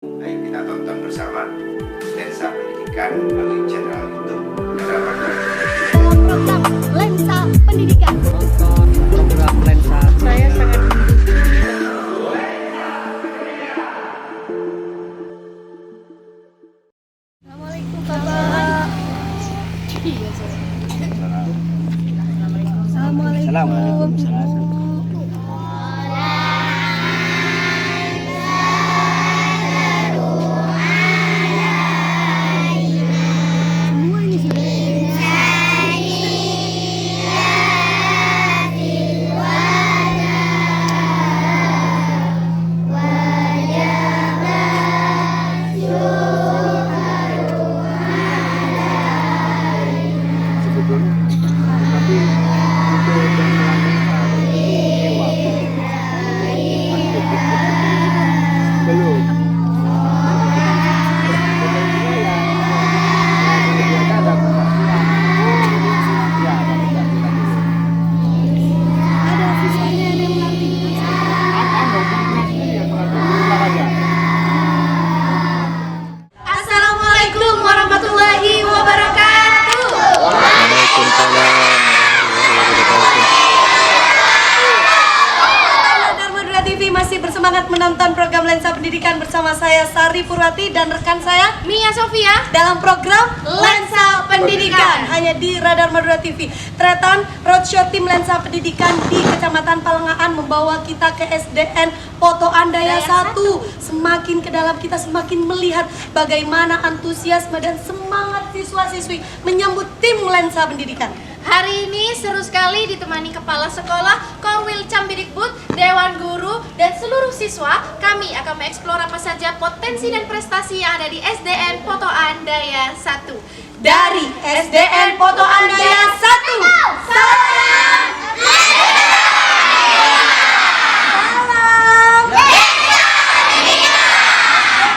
Ayo kita tonton bersama Lensa Pendidikan melalui channel YouTube Radar Madura. Dalam program Lensa Pendidikan. Nonton program Lensa. Saya sangat Assalamualaikum Bapak. Iya, Assalamualaikum. Semua ini sudah. Sebetulnya tapi untuk yang belum. Ada siswanya yang melatih. Assalamualaikum warahmatullahi wabarakatuh. Waalaikumsalam warahmatullahi wabarakatuh. Radar Madura TV masih bersemangat menonton program Lensa Pendidikan bersama saya Sari Purwati dan rekan saya Mia Sofia dalam program Lensa Pendidikan hanya di Radar Madura TV. Tretan Roadshow tim Lensa Pendidikan di Kecamatan Palengaan membawa kita ke SDN Poto Andaya 1. Semakin ke dalam kita semakin melihat bagaimana antusiasme dan semangat siswa-siswi menyambut tim Lensa Pendidikan. Hari ini seru sekali ditemani Kepala Sekolah, Korwil Cambidikbud, Dewan Guru, dan seluruh siswa. Kami akan mengeksplor apa saja potensi dan prestasi yang ada di SDN Poto Andaya 1. Dari SDN Poto Andaya 1. Salam.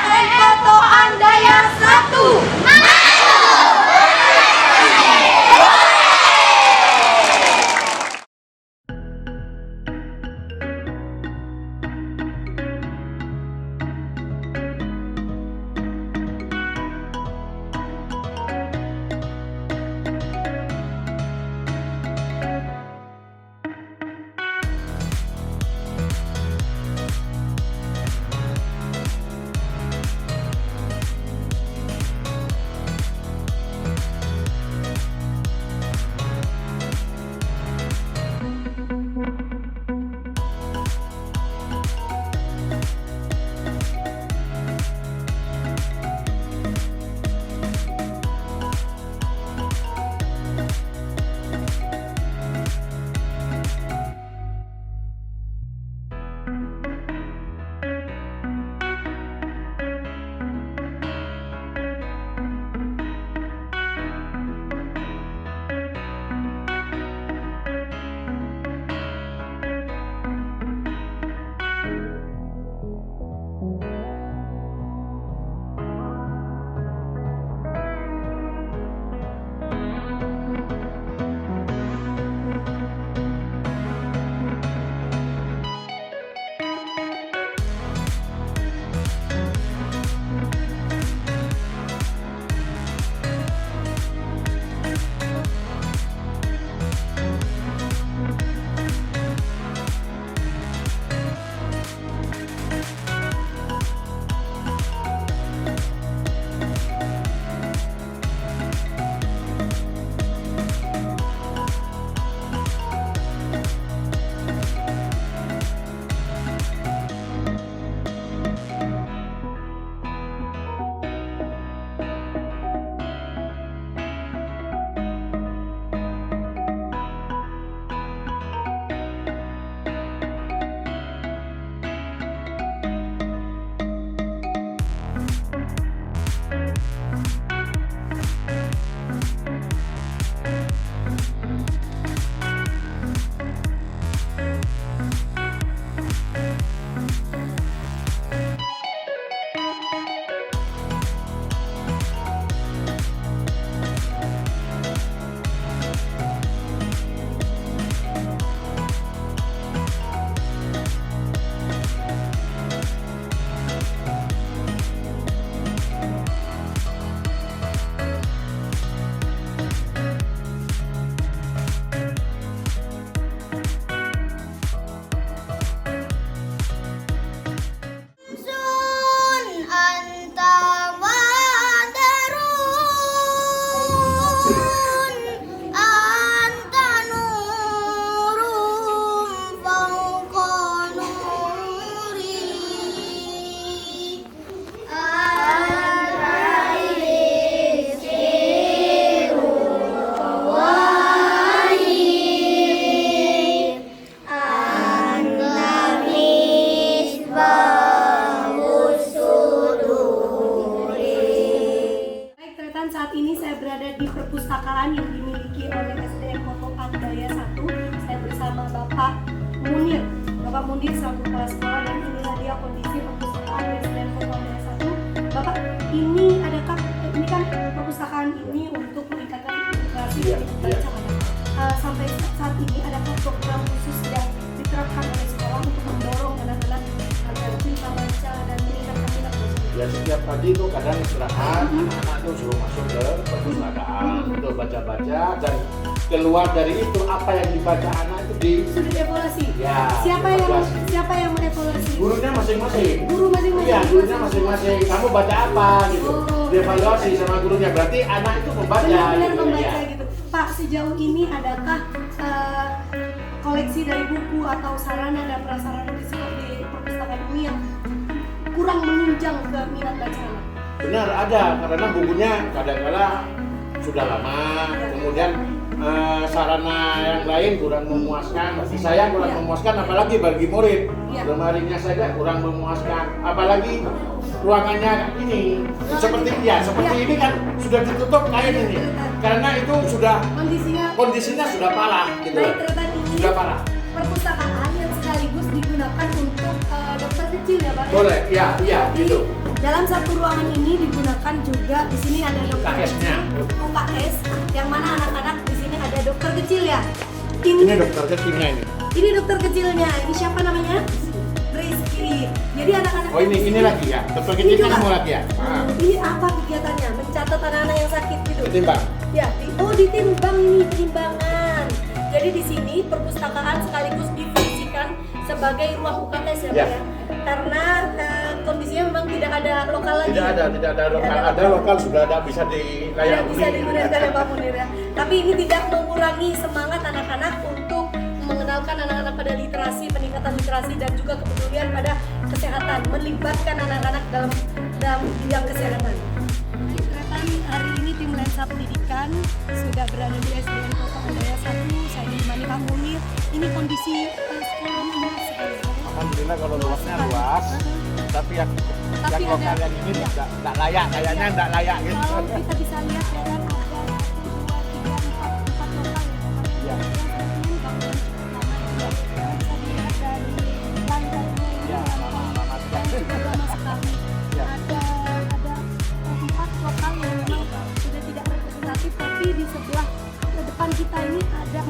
SDN Poto Andaya 1. saat ini saya berada di perpustakaan yang dimiliki oleh SDN Poto Andaya 1. Saya bersama Bapak Munir. Bapak Munir selaku kepala sekolah, dan inilah dia kondisi perpustakaan SDN Poto Andaya 1. Bapak, ini kan perpustakaan ini untuk meningkatkan literasi dan membaca. Sampai saat ini adakah program khusus yang diterapkan oleh sekolah untuk mendorong anak-anak agar bisa baca dan meningkatkan minat baca? Ya setiap pagi itu kadang istirahat, anak-anak itu suruh masuk ke perpustakaan untuk baca-baca, dan keluar dari itu apa yang dibaca anak itu Sudah dievaluasi. Ya, Siapa yang mengevaluasi? gurunya masing-masing. Guru masing-masing. Iya, gurunya masing-masing. Kamu baca apa gitu? Oh. Dievaluasi sama gurunya. Berarti anak itu membaca. Benar-benar gitu, membaca ya. gitu. Pak, sejauh ini adakah koleksi dari buku atau sarana dan prasarana di perpustakaan ini yang kurang menunjang ke minat baca anak? Benar, ada, karena bukunya kadang-kala sudah lama, kemudian sarana yang lain kurang memuaskan. Bagi saya kurang memuaskan, apalagi bagi murid. Lemarinya saja kurang memuaskan, apalagi ruangannya ini seperti ini kan sudah ditutup kain ini, karena itu sudah kondisinya sudah parah gitu. Baik, ternyata ini Sudah parah. perpustakaan yang sekaligus digunakan untuk dokter kecil ya Pak? Boleh, iya gitu. Dalam satu ruangan ini digunakan juga, di sini ada dokter UKS-nya. UKS, yang mana anak-anak di sini ada dokter kecil ya. Ini dokter kecilnya ini. Ini dokter kecilnya. Ini siapa namanya? Rizky. Jadi anak-anak. Oh ini lagi ya. Dokter kecilnya kamu lagi ya. Ini apa kegiatannya? Mencatat anak-anak yang sakit gitu. Ketimbang. Ya. Ditimbang ini timbangan. Jadi di sini perpustakaan sekaligus difungsikan sebagai ruang UKS ya Pak ya. Karena kondisinya memang tidak ada lokal lagi. Tidak ada lokal. Ada lokal sudah ada bisa Tidak bisa digunakan ya Pak Munir ya. Tapi ini tidak mengurangi semangat anak-anak untuk mengenalkan anak-anak pada literasi, peningkatan literasi, dan juga kepedulian pada kesehatan, melibatkan anak-anak dalam bidang kesehatan. Hari ini tim Lensa Pendidikan sudah berada di SDN Poto Andaya 1. Saya ditemani Pak Munir. Ini kondisi sekolahnya luas sekali. Alhamdulillah kalau luasnya luas, tapi yang lokal yang ini tidak layak, kayaknya tidak layak gitu. Kalau kita bisa lihat ya kan ada 1, 2, 3, 4 lokal ya. Di sebelah depan kita ini ada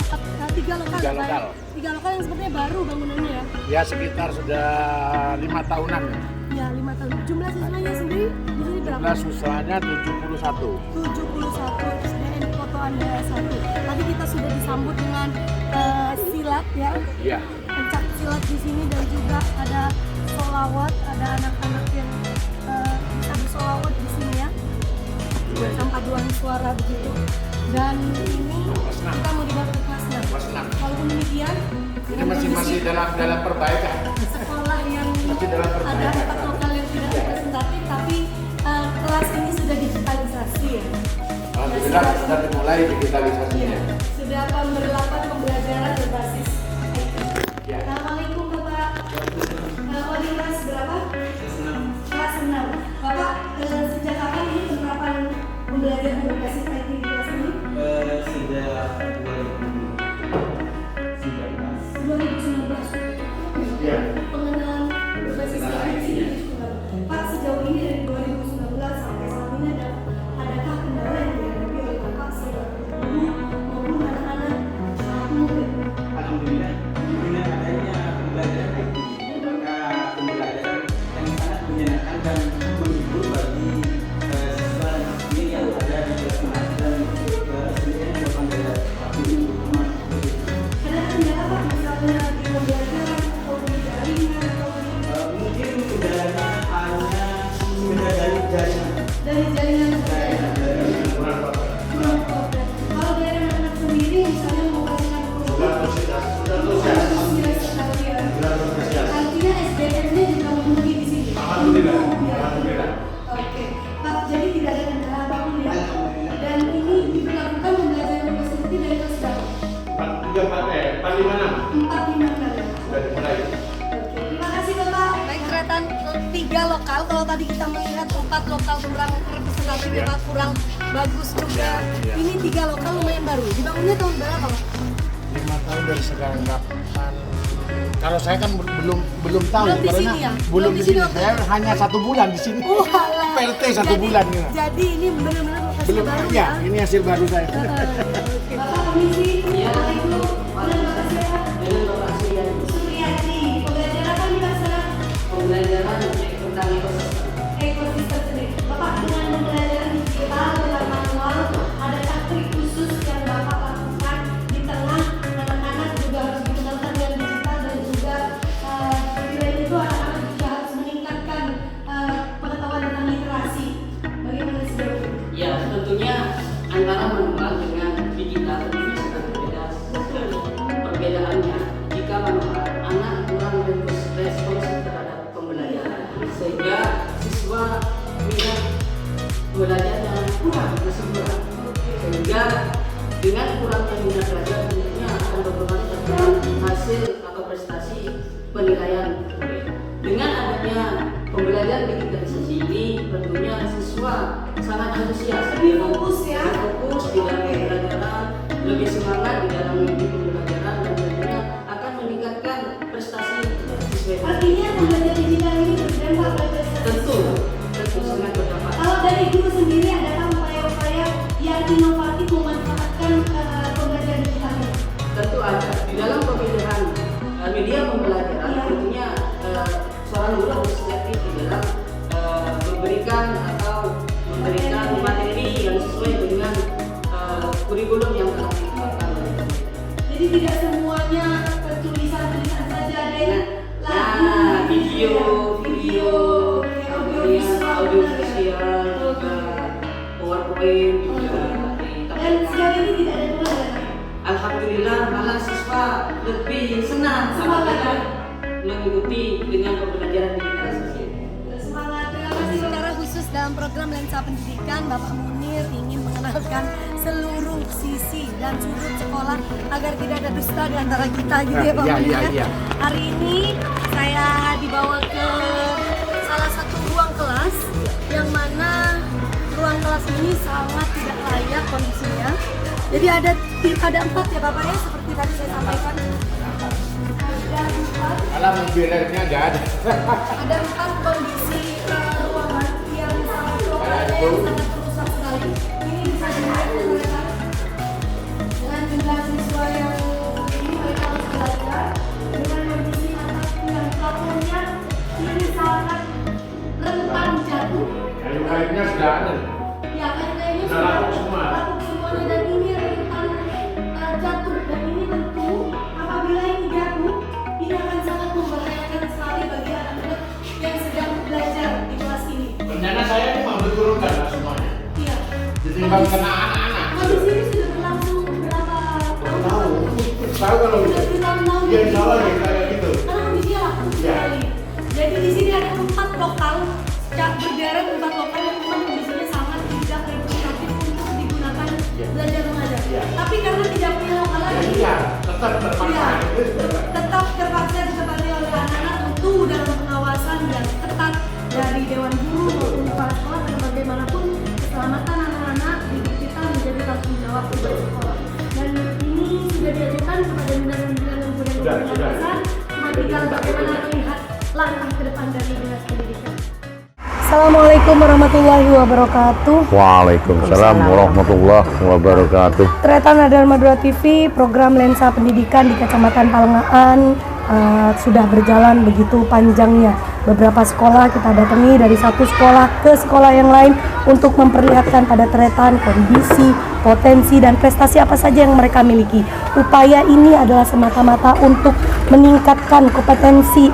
3 lokal. Tiga lokal yang sepertinya baru bangunannya ya. Ya sekitar sudah 5 tahunan ya. Ya 5 tahun. Jumlah siswanya sendiri di sini berapa? Jumlah siswanya 71. 71 SDN Poto Andaya 1. Tadi kita sudah disambut dengan silat ya. Iya. Pencak silat di sini, dan juga ada sholawat, ada anak-anak yang bisa bersolawat di sini ya. Macam paduan suara begitu. Dan ini kita mau dibawa ke kelas 6. Walaupun demikian, Ini masih dalam perbaikan. sekolah yang Masih dalam ada perbaikan. 4 lokal yang tidak representatif, tapi kelas ini sudah digitalisasi ya. Alhamdulillah sudah dimulai digitalisasinya. Iya, sudah pemberlakuan pembelajaran berbasis IT. Ya. Assalamualaikum Bapak. Wali kelas berapa? Kelas 6. Bapak, sejak kapan ini penerapan pembelajaran berbasis IT di kelas ini? Sejak 2019. Iya. Pengenalan berbasis IT. Pak, sejauh ini dari 2019 sampai saat ini adakah kendala yang dihadapi oleh Bapak sebagai guru maupun anak-anak murid? Alhamdulillah dengan adanya pembelajaran IT, maka pembelajaran yang sangat menyenangkan dan menghibur bagi siswa ini yang ada di kelas 6 dan SDN Poto Andaya 1. Ada kendala Pak, misalnya di pembelajaran atau di jaringan atau Mungkin kendalanya hanya dari jaringan. dari jaringan saja. Kalau dari anak-anak sendiri misalnya mau kasihkan antusias sekali ya. Artinya SDM-nya juga memenuhi di sini. Alhamdulillah. Ya. Alhamdulillah. Oke, Pak, jadi tidak ada kendala apapun ya. Dan ini dilakukan pembelajaran berbasis IT dari kelas berapa? 4 5 6 4 5 ya. sudah dimulai. Oke, terima kasih Bapak. Baik, ternyata 3 lokal. Kalau tadi kita melihat 4 lokal kurang representatif ya Pak, kurang bagus juga. Ini 3 lokal lumayan baru. Dibangunnya tahun berapa Pak? 5 tahun dari sekarang kapan? Kalau saya kan belum tahu Belum di karena sini ya? belum di sini. waktu Saya hanya 1 bulan di sini. Walah. PLT 1 bulan ya. Jadi ini benar-benar lokasi Belum baru ya, ini hasil baru saya. Oke. Bapak Komisi, Assalamualaikum. Dengan lokasi yang Suryadi, pembelajaran apa nih Pak sekarang? pembelajaran tentang ekosistem. Ekosistem sendiri. Bapak dengan pembelajaran digital dengan manual, adakah trik khusus yang Bapak lakukan di tengah anak-anak juga harus dikenalkan dengan digital dan juga seperti lain itu anak-anak juga harus meningkatkan pengetahuan tentang literasi. Bagaimana sejauh ini? Ya, tentunya antara manual dengan digital tentunya sangat berbeda. Perbedaannya, jika manual, anak kurang responsif terhadap pembelajaran, sehingga siswa minat belajarnya kurang, masih kurang. Sehingga dengan kurangnya minat belajar tentunya akan berpengaruh terhadap hasil atau prestasi penilaian. Dengan adanya pembelajaran digitalisasi ini, tentunya siswa sangat antusias, Lebih fokus ya? fokus di dalam pembelajaran, lebih semangat di dalam mengikuti pembelajaran, dan tentunya akan meningkatkan prestasi siswa. Artinya pembelajaran digital ini berdampak pada prestasi. Tentu sangat berdampak. Kalau dari guru sendiri adakah upaya-upaya yang inovatif memanfaatkan pembelajaran digital ini? Tentu ada di dalam pemilihan media pembelajaran. Iya. Tentunya seorang guru harus selektif di dalam memberikan materi yang sesuai dengan kurikulum yang telah ditetapkan oleh pemerintah. Jadi tidak semuanya tulisan-tulisan saja, ada yang Nah, video, audio audio visual, juga PowerPoint juga. dan sejauh ini tidak ada pelanggaran. Alhamdulillah malah siswa lebih senang Semangat, apabila mengikuti dengan pembelajaran digitalisasi. Semangat. Terima kasih. Secara khusus dalam program Lensa Pendidikan, Bapak Munir ingin mengenalkan seluruh sisi dan sudut sekolah agar tidak ada dusta di antara kita gitu ya Pak Munir. Iya. Hari ini saya dibawa ke salah satu ruang kelas yang mana ruang kelas ini sangat tidak layak kondisinya. Jadi ada 4 ya Bapak ya, seperti tadi saya sampaikan. Ada 4. Kalau mobilnya nggak ada. Ada 4 kondisi ruangan yang sangat lokalnya yang sangat rusak sekali. Ini bisa dilihat dengan jumlah siswa yang ini mereka harus belajar dengan kondisi atap yang plafonnya ini sangat rentan jatuh. Kayu-kayunya sudah ada. Ya kayaknya Sudah lapuk semua. lapuk semuanya dan ini rentan jatuh, dan ini tentu apabila ini jatuh ini akan sangat membahayakan sekali bagi anak-anak yang sedang belajar di kelas ini. Rencana saya ini mau diturunkan lah semuanya. Iya. Ditimbang kena anak-anak. Kondisi ini sudah berlangsung berapa tahun? Tahu kalau Sudah bertahun-tahun. Iya, insya Allah ya kayak gitu. Karena kondisinya lapuk Iya. sekali. Jadi di sini ada 4 lokal, berderet 4 lokal yang memang kondisinya sangat tidak representatif untuk digunakan belajar mengajar. Iya. Tapi karena tidak punya lokal lagi, Iya, tetap terpaksa. iya, tetap terpaksa ditempati oleh anak-anak tentu dalam pengawasan yang ketat dari Dewan Guru maupun kepala sekolah, dan bagaimanapun keselamatan anak-anak didik kita menjadi tanggung jawab untuk sekolah. Dan ini sudah diajukan kepada dinas-dinas yang punya Sudah. pengawasan, tinggal bagaimana melihat langkah ke depan dari dinas pendidikan. Assalamualaikum warahmatullahi wabarakatuh. Waalaikumsalam warahmatullahi wabarakatuh. Tretan Radar Madura TV, program Lensa Pendidikan di Kecamatan Palengaan sudah berjalan begitu panjangnya. Beberapa sekolah kita datangi, dari satu sekolah ke sekolah yang lain untuk memperlihatkan pada Tretan kondisi, potensi, dan prestasi apa saja yang mereka miliki. Upaya ini adalah semata-mata untuk meningkatkan kompetensi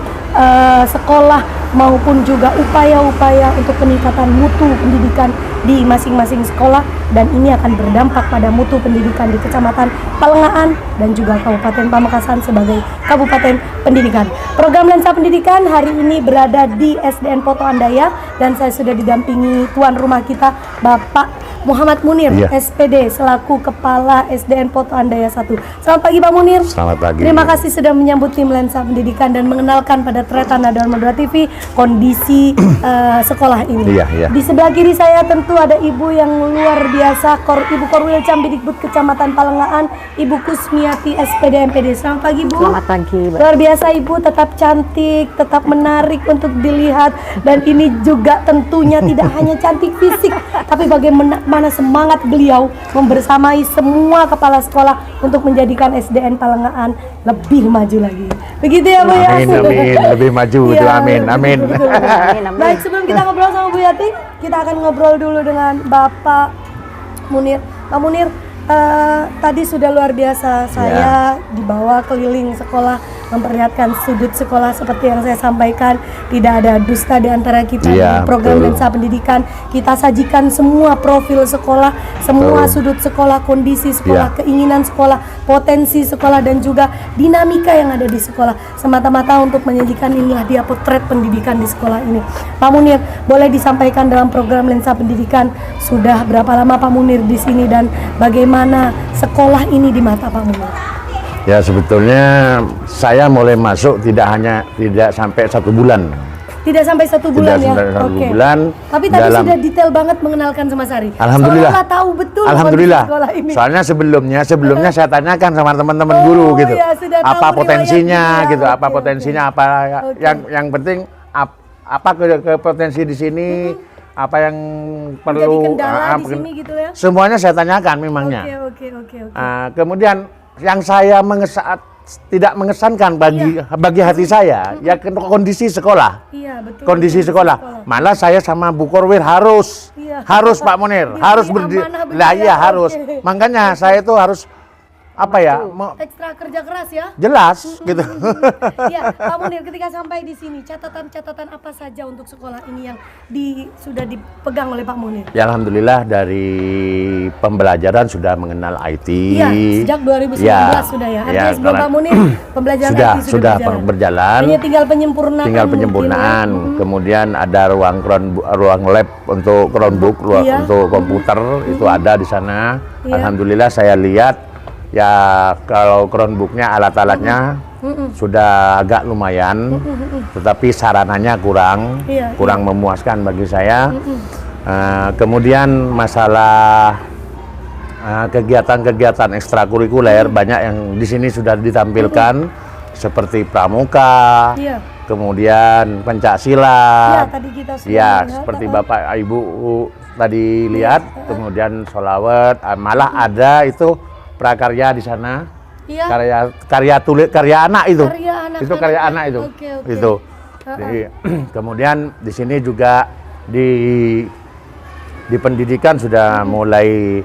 sekolah maupun juga upaya-upaya untuk peningkatan mutu pendidikan di masing-masing sekolah, dan ini akan berdampak pada mutu pendidikan di Kecamatan Palengaan dan juga Kabupaten Pamekasan sebagai Kabupaten Pendidikan. Program Lensa Pendidikan hari ini berada di SDN Poto Andaya dan saya sudah didampingi tuan rumah kita Bapak Muhammad Munir, Iya. SPD, selaku Kepala SDN Poto Andaya 1. Selamat pagi Pak Munir. Selamat pagi. Terima kasih sudah menyambut tim Lensa Pendidikan dan mengenalkan pada Tretan Radar Madura TV kondisi sekolah ini. Iya, iya. Di sebelah kiri saya tentu ada ibu yang luar biasa, Ibu Korwil Cambidikbud Kecamatan Palengaan, Ibu Kusmiati SPD MPD. Selamat pagi Bu. Selamat pagi. Luar biasa Ibu, tetap cantik, tetap menarik untuk dilihat, dan ini juga tentunya tidak hanya cantik fisik, tapi bagaimana semangat beliau membersamai semua kepala sekolah untuk menjadikan SDN Palengaan lebih maju lagi. Begitu ya Bu ya. Amin, amin, lebih maju itu, Iya, amin, amin. betul. Baik, sebelum kita ngobrol sama Bu Yati, kita akan ngobrol dulu dengan Bapak Munir. Pak Munir, tadi sudah luar biasa, saya dibawa keliling sekolah, memperlihatkan sudut sekolah seperti yang saya sampaikan. Tidak ada dusta di antara kita. Iya, Di program betul. Lensa Pendidikan kita sajikan semua profil sekolah, semua sudut sekolah, kondisi sekolah, Iya. keinginan sekolah, potensi sekolah, dan juga dinamika yang ada di sekolah, semata-mata untuk menyajikan inilah dia potret pendidikan di sekolah ini. Pak Munir, boleh disampaikan dalam program Lensa Pendidikan sudah berapa lama Pak Munir di sini dan bagaimana sekolah ini di mata Pak Munir? Ya, sebetulnya saya mulai masuk tidak sampai 1 bulan. Tidak sampai 1 bulan Tidak ya? sampai 1 Oke. bulan. Tapi tadi dalam- sudah detail banget mengenalkan sama Sari. Alhamdulillah. Seolah-olah tahu betul Alhamdulillah. kondisi sekolah ini. Soalnya sebelumnya saya tanyakan sama teman-teman guru gitu. iya, sudah tahu Apa potensinya riwayatnya. gitu, apa Oke, potensinya, oke. apa Oke. yang penting apa ke potensi di sini, apa yang perlu Menjadi kendala di pen- sini gitu ya? Semuanya saya tanyakan memangnya. Oke. Kemudian yang saya tidak mengesankan bagi hati saya ya kondisi sekolah. Iya, betul. Kondisi sekolah. Malah saya sama Bu Korwil harus Iya. Pak Munir, harus Diberi berdiri. amanah begitu Lah ya, iya harus. oke. Makanya saya itu harus Ekstra kerja keras ya. jelas gitu. Iya, Pak Munir, ketika sampai di sini catatan-catatan apa saja untuk sekolah ini yang sudah dipegang oleh Pak Munir? Ya alhamdulillah dari pembelajaran sudah mengenal IT. Iya, sejak 2019 sudah ya. Artinya sebelum karena- Pak Munir pembelajaran sudah IT sudah berjalan. Hanya tinggal penyempurnaan. Penyempurnaan. mungkin ya. Kemudian ada ruang lab untuk Chromebook, Iya. untuk komputer itu ada di sana. Iya. Alhamdulillah saya lihat ya kalau Chromebooknya alat-alatnya sudah agak lumayan, tetapi sarananya kurang Iya, memuaskan bagi saya. Kemudian masalah kegiatan-kegiatan ekstrakurikuler banyak yang di sini sudah ditampilkan seperti pramuka, Iya. kemudian pencak Iya, silat, tadi kita sudah ya melihat, seperti Bapak Ibu tadi lihat, kemudian sholawat, malah ada itu prakarya di sana, Iya. karya anak itu, Karya anak-anak itu karya ya? anak itu, Oke. itu. Jadi, kemudian di sini juga di pendidikan sudah mulai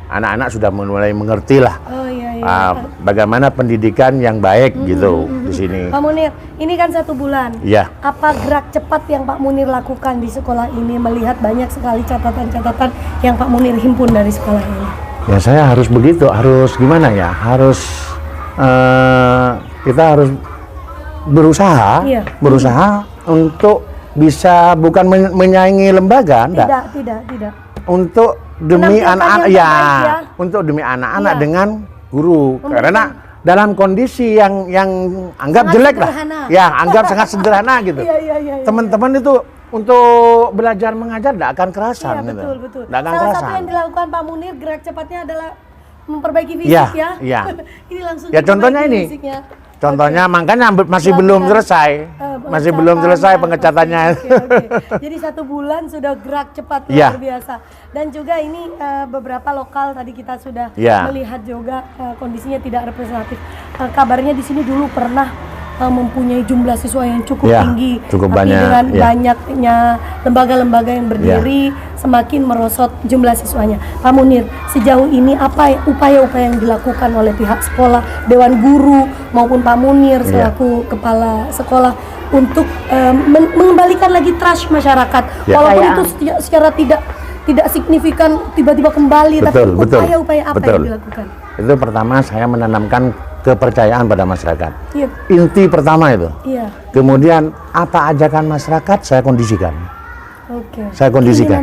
anak-anak sudah mulai mengerti lah Oh iya. bagaimana pendidikan yang baik gitu di sini. Pak Munir, ini kan 1 bulan. Iya. Apa gerak cepat yang Pak Munir lakukan di sekolah ini melihat banyak sekali catatan-catatan yang Pak Munir himpun dari sekolah ini? Ya saya harus begitu, harus gimana ya? Kita harus berusaha, Iya. untuk bisa bukan menyaingi lembaga, enggak. Tidak. Untuk demi Menampilkan anak-anak yang ya, terbaik ya. untuk demi anak-anak Iya. dengan guru. Memberikan- Karena dalam kondisi yang anggap Sangat jelek sederhana. lah, ya anggap sangat sederhana gitu. Iya. Teman-teman itu untuk belajar mengajar tidak akan kerasan, Iya, gitu. betul. Nggak akan Salah kerasan. satu yang dilakukan Pak Munir gerak cepatnya adalah memperbaiki fisik Iya, ya. iya. Ini langsung Ya, contohnya diperbaiki ini. fisiknya. Contohnya makanya masih Pelatihan, belum selesai, masih pengecatan, belum selesai ya. pengecatannya. Oke. Jadi 1 bulan sudah gerak cepat Iya. luar biasa. Dan juga ini beberapa lokal tadi kita sudah Iya. melihat juga kondisinya tidak representatif. Kabarnya di sini dulu pernah mempunyai jumlah siswa yang cukup Iya, tinggi, cukup tapi banyak, dengan iya. banyaknya lembaga-lembaga yang berdiri semakin merosot jumlah siswanya. Pak Munir, sejauh ini apa upaya-upaya yang dilakukan oleh pihak sekolah, Dewan Guru maupun Pak Munir Iya. selaku kepala sekolah untuk mengembalikan lagi trust masyarakat, Ya. walaupun Kayak- itu secara tidak signifikan tiba-tiba kembali, Betul, tapi betul, upaya-upaya apa betul. yang dilakukan? Itu pertama saya menanamkan kepercayaan pada masyarakat. Iya, Inti pertama itu. iya. Kemudian apa ajakan masyarakat saya kondisikan. Oke. Saya kondisikan.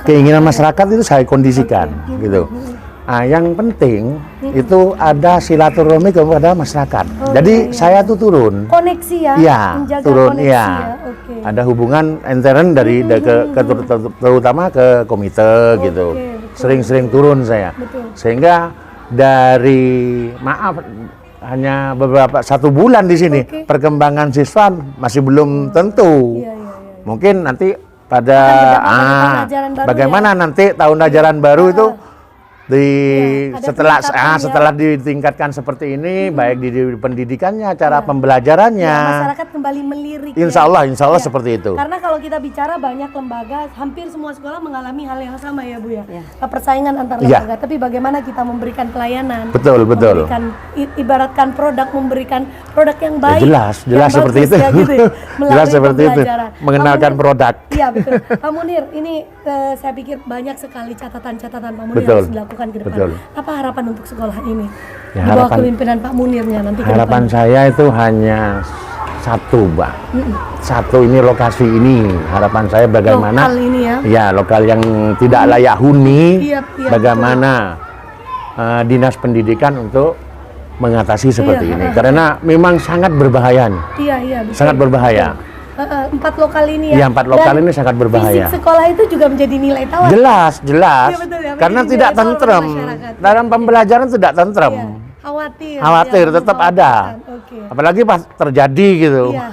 Keinginan masyarakat itu saya kondisikan, gitu. Nah, yang penting itu ada silaturahmi kepada masyarakat. Jadi saya tuh turun. Koneksi ya. Iya, menjaga turun. koneksi Iya. ya. Oke. Ada hubungan intern dari terutama ke komite gitu. betul. Sering-sering turun saya. Betul. Sehingga dari hanya beberapa 1 bulan di sini perkembangan siswa masih belum tentu. Iya. Mungkin nanti pada tahun ajaran baru bagaimana nanti tahun ajaran baru itu ada tingkatannya. setelah ditingkatkan seperti ini, baik di pendidikannya, cara pembelajarannya, Masyarakat kembali melirik. insya Allah Ya. seperti itu. Karena kalau kita bicara banyak lembaga, hampir semua sekolah mengalami hal yang sama ya Bu ya. Persaingan antar Iya. lembaga. Tapi bagaimana kita memberikan pelayanan? Betul. Memberikan, ibaratkan produk, memberikan produk yang baik. Jelas yang seperti bagus itu. ya, gitu, melalui Jelas seperti itu. pembelajaran. Mengenalkan Pak Munir- produk. Iya betul. Pak Munir, ini saya pikir banyak sekali catatan-catatan Pak Munir Betul. harus dilakukan ke depan. Betul. Apa harapan untuk sekolah ini? Ya, Di bawah harapan- kepemimpinan Pak Munirnya nanti ke Harapan depan. saya itu hanya satu, Mbak. Satu, ini lokasi ini. Harapan saya bagaimana? Lokal ini ya. Ya, lokal yang tidak layak huni. Iya, Bagaimana dinas pendidikan untuk mengatasi seperti ini? Karena memang sangat berbahaya nih. Iya, betul. Sangat berbahaya. 4 lokal ini ya. Iya, 4 lokal Dan ini sangat berbahaya. Fisik sekolah itu juga menjadi nilai tawar. Jelas. Iya, betul ya, Karena menjadi tidak nilai tawar tentrem. masyarakat. Dalam pembelajaran tidak tentrem. Iya. Khawatir. Khawatir, ya, tetap ada. Oke. Apalagi pas terjadi gitu. Iya.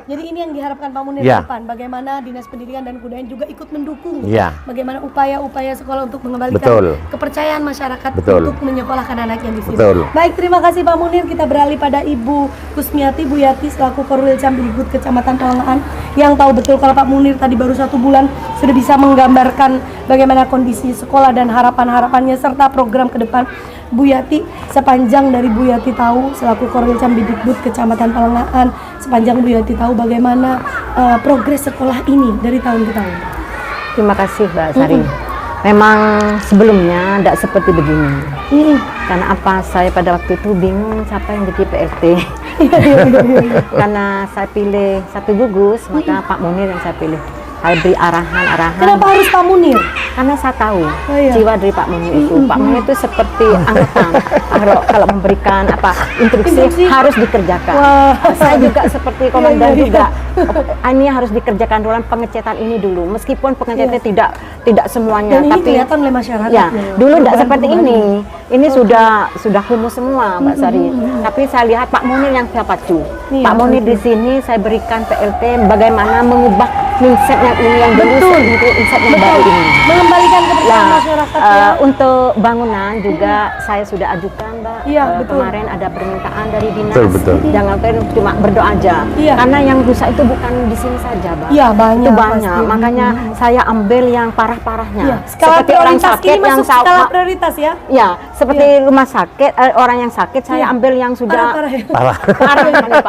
Jadi ini yang diharapkan Pak Munir Iya. ke depan. Bagaimana Dinas Pendidikan dan Kebudayaan juga ikut mendukung. Iya. Bagaimana upaya-upaya sekolah untuk mengembalikan Betul. kepercayaan masyarakat Betul. untuk menyekolahkan anaknya di sini. Betul. Baik, terima kasih Pak Munir. Kita beralih pada Ibu Kusmiati Bu Yati selaku Korwil Cambirikbud Kecamatan Pelangaan yang tahu betul kalau Pak Munir tadi baru 1 bulan sudah bisa menggambarkan bagaimana kondisi sekolah dan harapan-harapannya serta program ke depan. Bu Yati, sepanjang dari Bu Yati tahu selaku Korwil Cambirikbud Kecamatan Pelangaan, sepanjang Bu Yati tahu bagaimana progres sekolah ini dari tahun ke tahun. Terima kasih Mbak Sari. Memang sebelumnya tidak seperti begini. Karena apa? Saya pada waktu itu bingung siapa yang jadi PLT. Karena saya pilih satu gugus, maka Pak Munir yang saya pilih. Saya beri arahan-arahan. Kenapa harus Pak Munir? Karena saya tahu iya. jiwa dari Pak Munir itu. Pak Munir itu seperti angkatan. Kalau memberikan instruksi harus dikerjakan. Wah. Saya juga seperti komandan juga. Ini harus dikerjakan dalam pengecetan ini dulu. Meskipun pengecetannya tidak semuanya, Dan ini tapi kelihatan oleh masyarakat. ya, dulu tidak seperti ini. Ini sudah humus semua, Mbak Sari. Tapi saya lihat Pak Munir yang saya pacu. Iya, Pak Munir di sini saya berikan PLT bagaimana mengubah mindsetnya ini yang dulu untuk mindset yang baru ini. Mengembalikan kepercayaan Nah, masyarakat ya. untuk bangunan juga saya sudah ajukan, Mbak. Iya, betul. Kemarin ada permintaan dari dinas. Betul. Jangan cuma berdoa aja. Iya. Karena yang rusak itu bukan di sini saja, Mbak. Iya, banyak Itu banyak. pasti. Makanya saya ambil yang parah-parahnya. Iya, skala Seperti orang prioritas sakit ini yang masuk skala prioritas ya. Ya, seperti rumah sakit, orang yang sakit saya ambil yang sudah Parah-parah ya. Parah.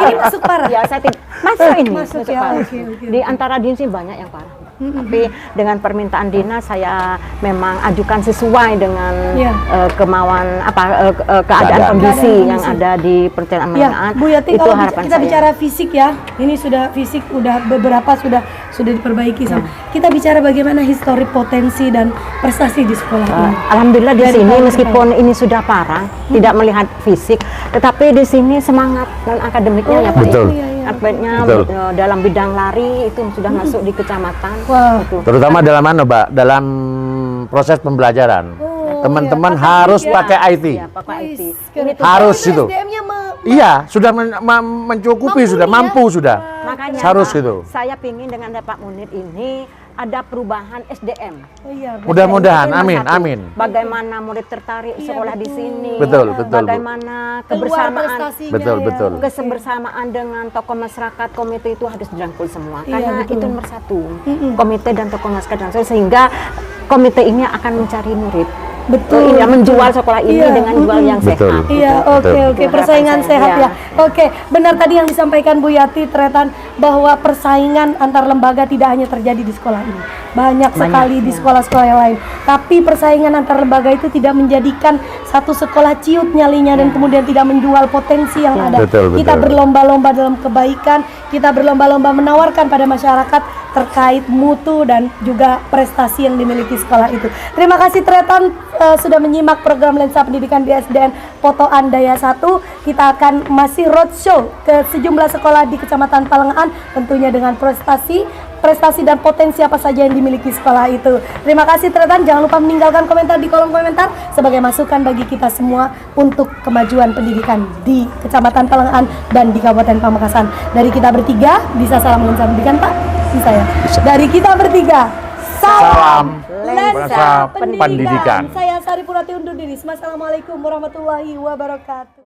Ini masuk parah. Ya, saya tidak masuk ini. Masuk ya, parah. oke. Di antara dinas sih banyak yang parah. Tapi dengan permintaan dinas saya memang ajukan sesuai dengan Iya. kemauan keadaan Keadaan. kondisi Keadaan yang kondisi. ada di perencanaan Ya, menengah. Bu Yati, Itu kalau harapan kita saya. bicara fisik ya, ini sudah fisik udah beberapa sudah diperbaiki. Ya. Kita bicara bagaimana histori potensi dan prestasi di sekolah ini. Alhamdulillah di Dari sini tahun ke meskipun ini sudah parah, tidak melihat fisik, tetapi di sini semangat dan akademiknya ya Pak. Betul. Akademiknya Betul. dalam bidang lari itu sudah masuk di kecamatan. Wah. Itu. Terutama dalam Mbak? Dalam proses pembelajaran. Teman-teman iya. harus Pakai pakai IT. Ya, pakai IT. Ini Harus itu. SDM-nya Iya, sudah mencukupi, Mampu sudah ya. mampu sudah. Makanya Harus Pak, gitu. saya pingin dengan ada Pak Munir ini ada perubahan SDM. Oh iya. Mudah-mudahan, Itu amin, nomor satu. amin. Bagaimana murid tertarik sekolah di sini. Betul, betul, Bu. Bagaimana Keluar kebersamaan. prestasinya Betul, ya. betul. Kebersamaan dengan tokoh masyarakat, komite itu harus dirangkul semua. Iya, Karena betul. itu nomor satu. Komite dan tokoh masyarakat sehingga komite ini akan mencari murid. Betul. Iya, menjual sekolah ini Iya. dengan jual yang Betul. sehat. Iya, Betul. oke, Itu persaingan harapan saya, sehat ya. ya. Oke, benar tadi yang disampaikan Bu Yati Tretan bahwa persaingan antar lembaga tidak hanya terjadi di sekolah ini. Banyak sekali di sekolah-sekolah yang lain. Tapi persaingan antar lembaga itu tidak menjadikan satu sekolah ciut nyalinya dan kemudian tidak menjual potensi yang ada. Betul, Kita betul. berlomba-lomba dalam kebaikan, kita berlomba-lomba menawarkan pada masyarakat terkait mutu dan juga prestasi yang dimiliki sekolah itu. Terima kasih Tretan sudah menyimak program Lensa Pendidikan di SDN Potoan Daya 1. Kita akan masih roadshow ke sejumlah sekolah di Kecamatan Palengahan, tentunya dengan prestasi dan potensi apa saja yang dimiliki sekolah itu. Terima kasih Tretan, jangan lupa meninggalkan komentar di kolom komentar sebagai masukan bagi kita semua untuk kemajuan pendidikan di Kecamatan Palengahan dan di Kabupaten Pamekasan. Dari kita bertiga, bisa salam Lensa Pendidikan Pak? Bisa ya? Dari kita bertiga, salam Lensa Pendidikan. Saya Sari Purwati undur diri. Assalamualaikum warahmatullahi wabarakatuh.